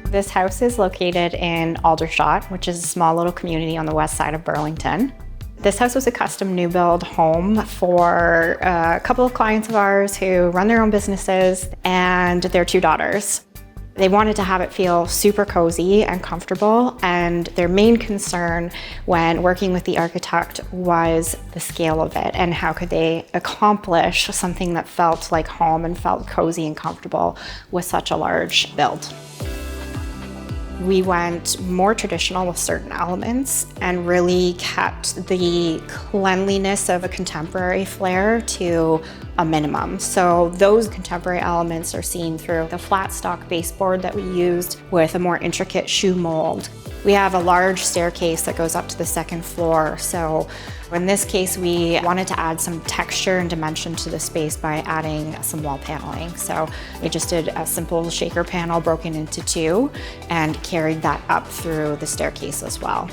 This house is located in Aldershot, which is a small little community on the west side of Burlington. This house was a custom new build home for a couple of clients of ours who run their own businesses and their two daughters. They wanted to have it feel super cozy and comfortable, and their main concern when working with the architect was the scale of it and how could they accomplish something that felt like home and felt cozy and comfortable with such a large build. We went more traditional with certain elements and really kept the cleanliness of a contemporary flair to a minimum. So those contemporary elements are seen through the flat stock baseboard that we used with a more intricate shoe mold. We have a large staircase that goes up to the second floor. So in this case, we wanted to add some texture and dimension to the space by adding some wall paneling. So we just did a simple shaker panel broken into two and carried that up through the staircase as well.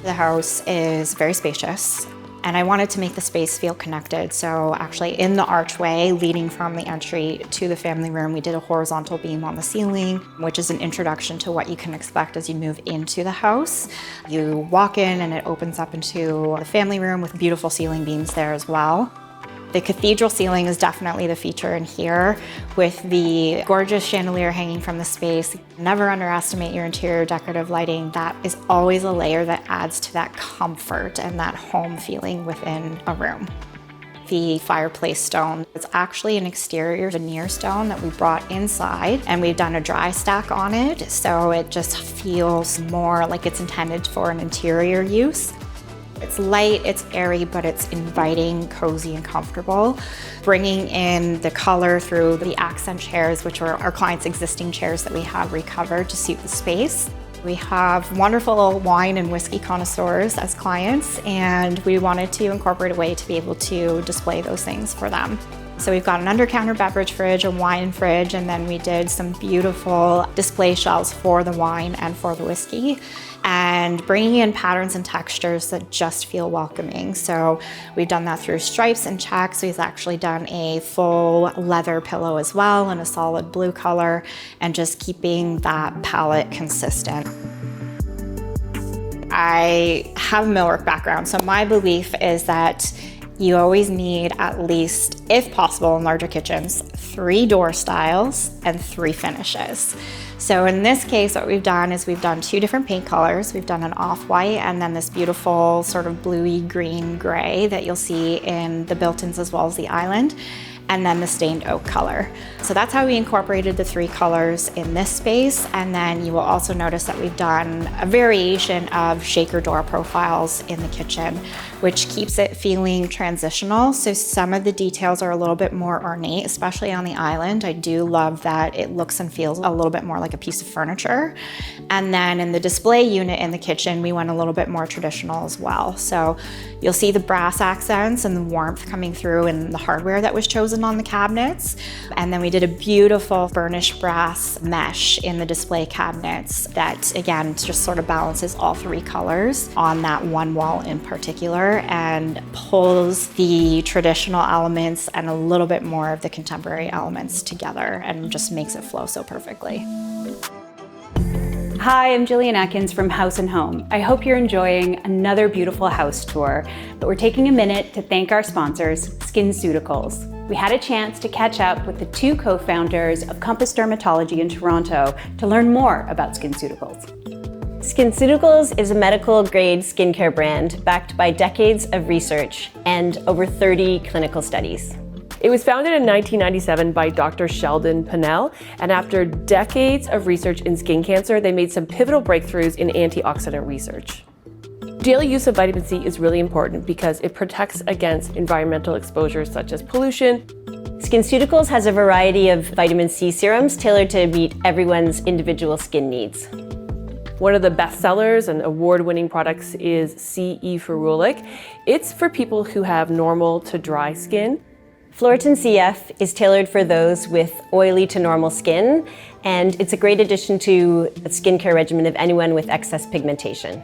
The house is very spacious, and I wanted to make the space feel connected. So actually in the archway leading from the entry to the family room, we did a horizontal beam on the ceiling, which is an introduction to what you can expect as you move into the house. You walk in and it opens up into the family room with beautiful ceiling beams there as well. The cathedral ceiling is definitely the feature in here with the gorgeous chandelier hanging from the space. Never underestimate your interior decorative lighting. That is always a layer that adds to that comfort and that home feeling within a room. The fireplace stone is actually an exterior veneer stone that we brought inside, and we've done a dry stack on it, so it just feels more like it's intended for an interior use. It's light, it's airy, but it's inviting, cozy, and comfortable. Bringing in the color through the accent chairs, which are our clients' existing chairs that we have recovered to suit the space. We have wonderful wine and whiskey connoisseurs as clients, and we wanted to incorporate a way to be able to display those things for them. So we've got an under-counter beverage fridge, a wine fridge, and then we did some beautiful display shelves for the wine and for the whiskey, and bringing in patterns and textures that just feel welcoming. So we've done that through stripes and checks. We've actually done a full leather pillow as well in a solid blue color, and just keeping that palette consistent. I have a millwork background, so my belief is that you always need at least, if possible in larger kitchens, 3 door styles and 3 finishes. So in this case, what we've done is we've done 2 different paint colors. We've done an off-white and then this beautiful sort of bluey green gray that you'll see in the built-ins as well as the island, and then the stained oak color. So that's how we incorporated the 3 colors in this space. And then you will also notice that we've done a variation of shaker door profiles in the kitchen, which keeps it feeling transitional. So some of the details are a little bit more ornate, especially on the island. I do love that it looks and feels a little bit more like a piece of furniture. And then in the display unit in the kitchen, we went a little bit more traditional as well. So you'll see the brass accents and the warmth coming through in the hardware that was chosen on the cabinets. And then we did a beautiful burnished brass mesh in the display cabinets that, again, just sort of balances all 3 colors on that one wall in particular and pulls the traditional elements and a little bit more of the contemporary elements together and just makes it flow so perfectly. Hi, I'm Jillian Atkins from House & Home. I hope you're enjoying another beautiful house tour, but we're taking a minute to thank our sponsors, SkinCeuticals. We had a chance to catch up with the 2 co-founders of Compass Dermatology in Toronto to learn more about SkinCeuticals. SkinCeuticals is a medical-grade skincare brand backed by decades of research and over 30 clinical studies. It was founded in 1997 by Dr. Sheldon Pennell, and after decades of research in skin cancer, they made some pivotal breakthroughs in antioxidant research. Daily use of vitamin C is really important because it protects against environmental exposures such as pollution. SkinCeuticals has a variety of vitamin C serums tailored to meet everyone's individual skin needs. One of the best sellers and award-winning products is CE Ferulic. It's for people who have normal to dry skin. Floritin CF is tailored for those with oily to normal skin, and it's a great addition to a skincare regimen of anyone with excess pigmentation.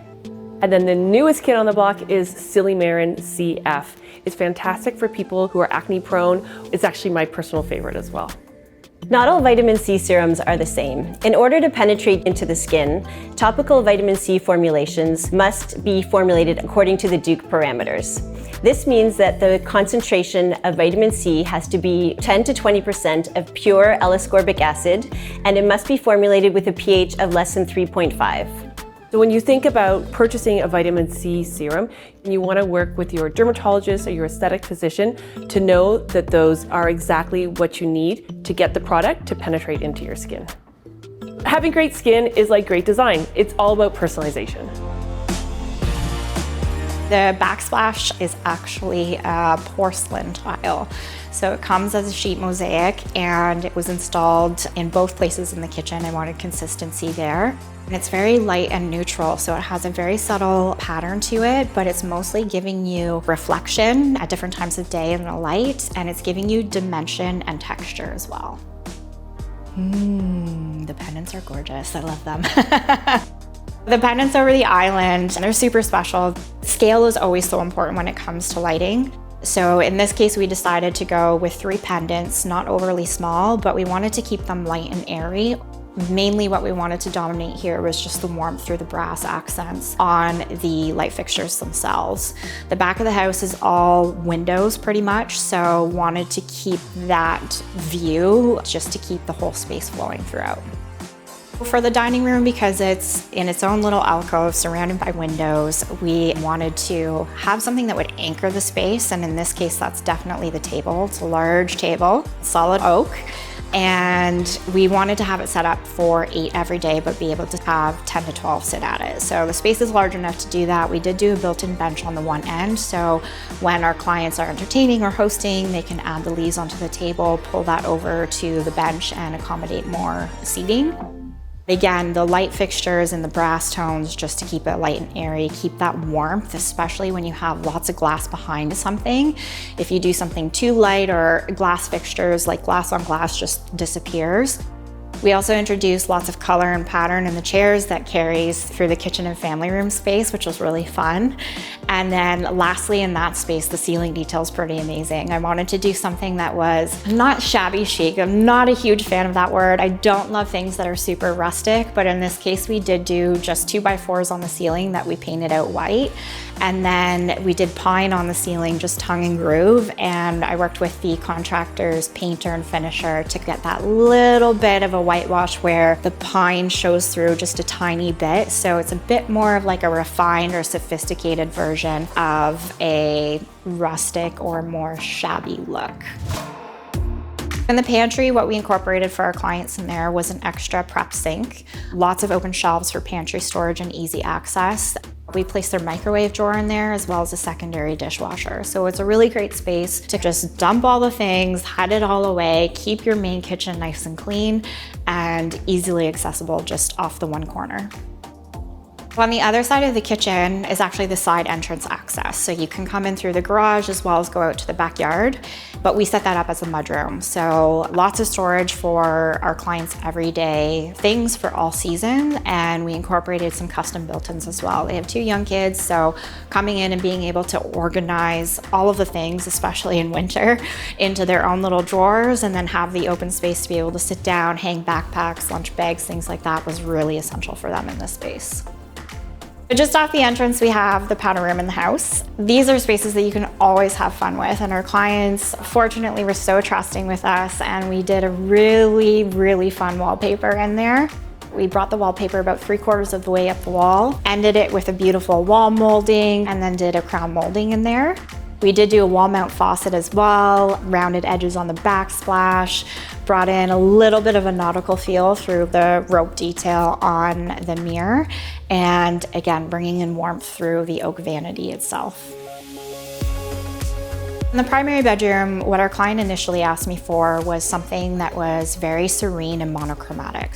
And then the newest kid on the block is Silymarin CF. It's fantastic for people who are acne prone. It's actually my personal favorite as well. Not all vitamin C serums are the same. In order to penetrate into the skin, topical vitamin C formulations must be formulated according to the Duke parameters. This means that the concentration of vitamin C has to be 10 to 20% of pure L-ascorbic acid, and it must be formulated with a pH of less than 3.5. So when you think about purchasing a vitamin C serum, you want to work with your dermatologist or your aesthetic physician to know that those are exactly what you need to get the product to penetrate into your skin. Having great skin is like great design. It's all about personalization. The backsplash is actually a porcelain tile. So it comes as a sheet mosaic and it was installed in both places in the kitchen. I wanted consistency there. And it's very light and neutral, so it has a very subtle pattern to it, but it's mostly giving you reflection at different times of day in the light, and it's giving you dimension and texture as well. The pendants are gorgeous, I love them. The pendants over the island, they're super special. Scale is always so important when it comes to lighting. So in this case, we decided to go with 3 pendants, not overly small, but we wanted to keep them light and airy. Mainly what we wanted to dominate here was just the warmth through the brass accents on the light fixtures themselves. The back of the house is all windows pretty much, so wanted to keep that view just to keep the whole space flowing throughout. For the dining room, because it's in its own little alcove surrounded by windows, we wanted to have something that would anchor the space, and in this case that's definitely the table. It's a large table, solid oak, and we wanted to have it set up for 8 every day but be able to have 10 to 12 sit at it. So the space is large enough to do that. We did do a built-in bench on the one end, so when our clients are entertaining or hosting, they can add the leaves onto the table, pull that over to the bench and accommodate more seating. Again, the light fixtures and the brass tones just to keep it light and airy, keep that warmth, especially when you have lots of glass behind something. If you do something too light or glass fixtures, like glass on glass just disappears. We also introduced lots of color and pattern in the chairs that carries through the kitchen and family room space, which was really fun. And then lastly, in that space, the ceiling detail is pretty amazing. I wanted to do something that was not shabby chic. I'm not a huge fan of that word. I don't love things that are super rustic, but in this case, we did do just 2x4s on the ceiling that we painted out white. And then we did pine on the ceiling, just tongue and groove. And I worked with the contractor's painter and finisher to get that little bit of a whitewash where the pine shows through just a tiny bit. So it's a bit more of like a refined or sophisticated version of a rustic or more shabby look. In the pantry, what we incorporated for our clients in there was an extra prep sink, lots of open shelves for pantry storage and easy access. We placed their microwave drawer in there as well as a secondary dishwasher. So it's a really great space to just dump all the things, hide it all away, keep your main kitchen nice and clean and easily accessible just off the one corner. On the other side of the kitchen is actually the side entrance access. So you can come in through the garage as well as go out to the backyard, but we set that up as a mudroom. So lots of storage for our clients' everyday things for all season, and we incorporated some custom built-ins as well. They have 2 young kids, so coming in and being able to organize all of the things, especially in winter, into their own little drawers and then have the open space to be able to sit down, hang backpacks, lunch bags, things like that was really essential for them in this space. Just off the entrance, we have the powder room in the house. These are spaces that you can always have fun with, and our clients, fortunately, were so trusting with us, and we did a really, really fun wallpaper in there. We brought the wallpaper about 3/4 of the way up the wall, ended it with a beautiful wall molding, and then did a crown molding in there. We did do a wall mount faucet as well, rounded edges on the backsplash, brought in a little bit of a nautical feel through the rope detail on the mirror, and again, bringing in warmth through the oak vanity itself. In the primary bedroom, what our client initially asked me for was something that was very serene and monochromatic.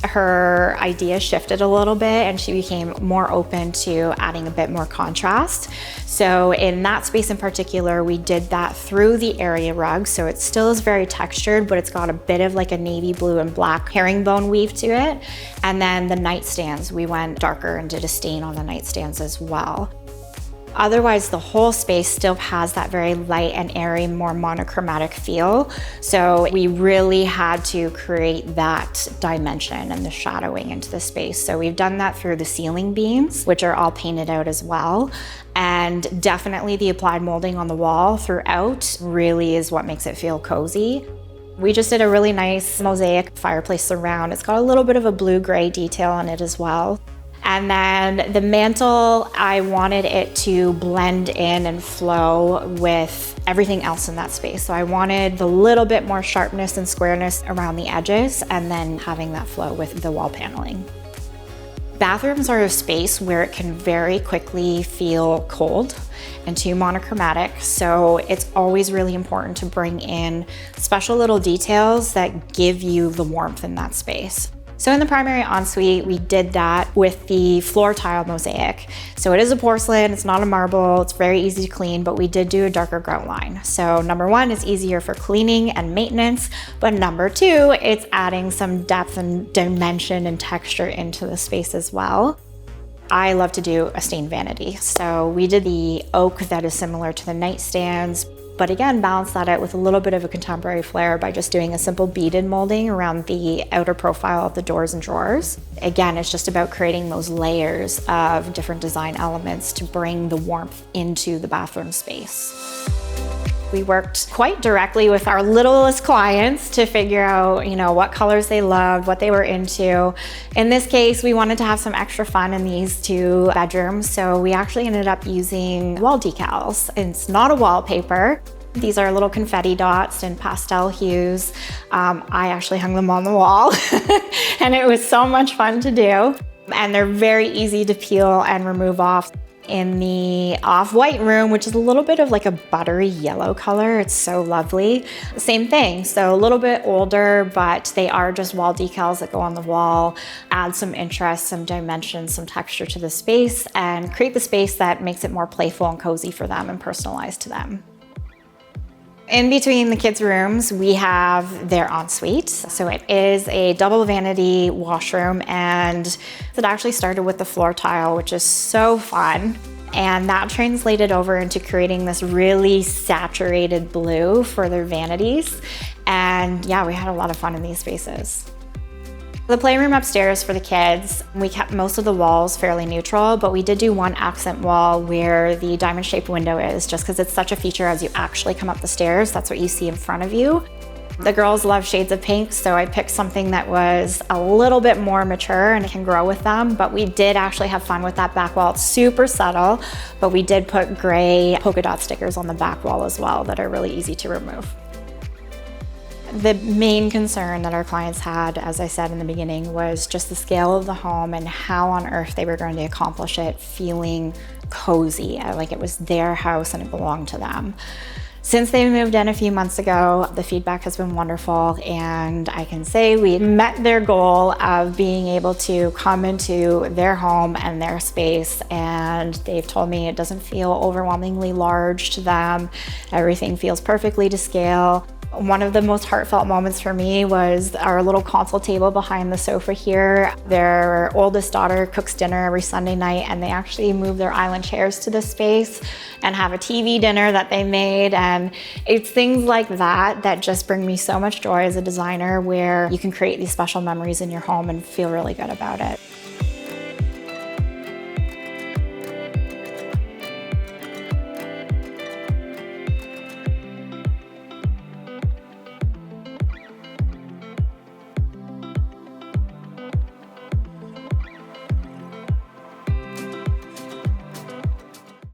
Her idea shifted a little bit and she became more open to adding a bit more contrast. So in that space in particular, we did that through the area rug. So it still is very textured, but it's got a bit of like a navy blue and black herringbone weave to it. And then the nightstands, we went darker and did a stain on the nightstands as well. Otherwise, the whole space still has that very light and airy, more monochromatic feel. So we really had to create that dimension and the shadowing into the space. So we've done that through the ceiling beams, which are all painted out as well. And definitely the applied molding on the wall throughout really is what makes it feel cozy. We just did a really nice mosaic fireplace surround. It's got a little bit of a blue-gray detail on it as well. And then the mantle, I wanted it to blend in and flow with everything else in that space. So I wanted the little bit more sharpness and squareness around the edges, and then having that flow with the wall paneling. Bathrooms are a space where it can very quickly feel cold and too monochromatic, so it's always really important to bring in special little details that give you the warmth in that space. So in the primary ensuite, we did that with the floor tile mosaic. So it is a porcelain, it's not a marble, it's very easy to clean, but we did do a darker grout line. So number one, it's easier for cleaning and maintenance, but number two, it's adding some depth and dimension and texture into the space as well. I love to do a stained vanity. So we did the oak that is similar to the nightstands, but again, balance that out with a little bit of a contemporary flair by just doing a simple beaded molding around the outer profile of the doors and drawers. Again, it's just about creating those layers of different design elements to bring the warmth into the bathroom space. We worked quite directly with our littlest clients to figure out, what colors they loved, what they were into. In this case, we wanted to have some extra fun in these two bedrooms, so we actually ended up using wall decals. It's not a wallpaper. These are little confetti dots in pastel hues. I actually hung them on the wall, and it was so much fun to do. And they're very easy to peel and remove off. In the off-white room, which is a little bit of like a buttery yellow color. It's so lovely. Same thing, so a little bit older, but they are just wall decals that go on the wall, add some interest, some dimension, some texture to the space, and create the space that makes it more playful and cozy for them and personalized to them. In between the kids' rooms, we have their ensuite. So it is a double vanity washroom, and it actually started with the floor tile, which is so fun. And that translated over into creating this really saturated blue for their vanities. And yeah, we had a lot of fun in these spaces. The playroom upstairs for the kids, we kept most of the walls fairly neutral, but we did do one accent wall where the diamond-shaped window is, just because it's such a feature as you actually come up the stairs. That's what you see in front of you. The girls love shades of pink, so I picked something that was a little bit more mature and can grow with them, but we did actually have fun with that back wall. It's super subtle, but we did put gray polka dot stickers on the back wall as well that are really easy to remove. The main concern that our clients had, as I said in the beginning, was just the scale of the home and how on earth they were going to accomplish it feeling cozy, like it was their house and it belonged to them. Since they moved in a few months ago, the feedback has been wonderful, and I can say we met their goal of being able to come into their home and their space, and they've told me it doesn't feel overwhelmingly large to them. Everything feels perfectly to scale. One of the most heartfelt moments for me was our little console table behind the sofa here. Their oldest daughter cooks dinner every Sunday night, and they actually move their island chairs to this space and have a TV dinner that they made. And it's things like that that just bring me so much joy as a designer, where you can create these special memories in your home and feel really good about it.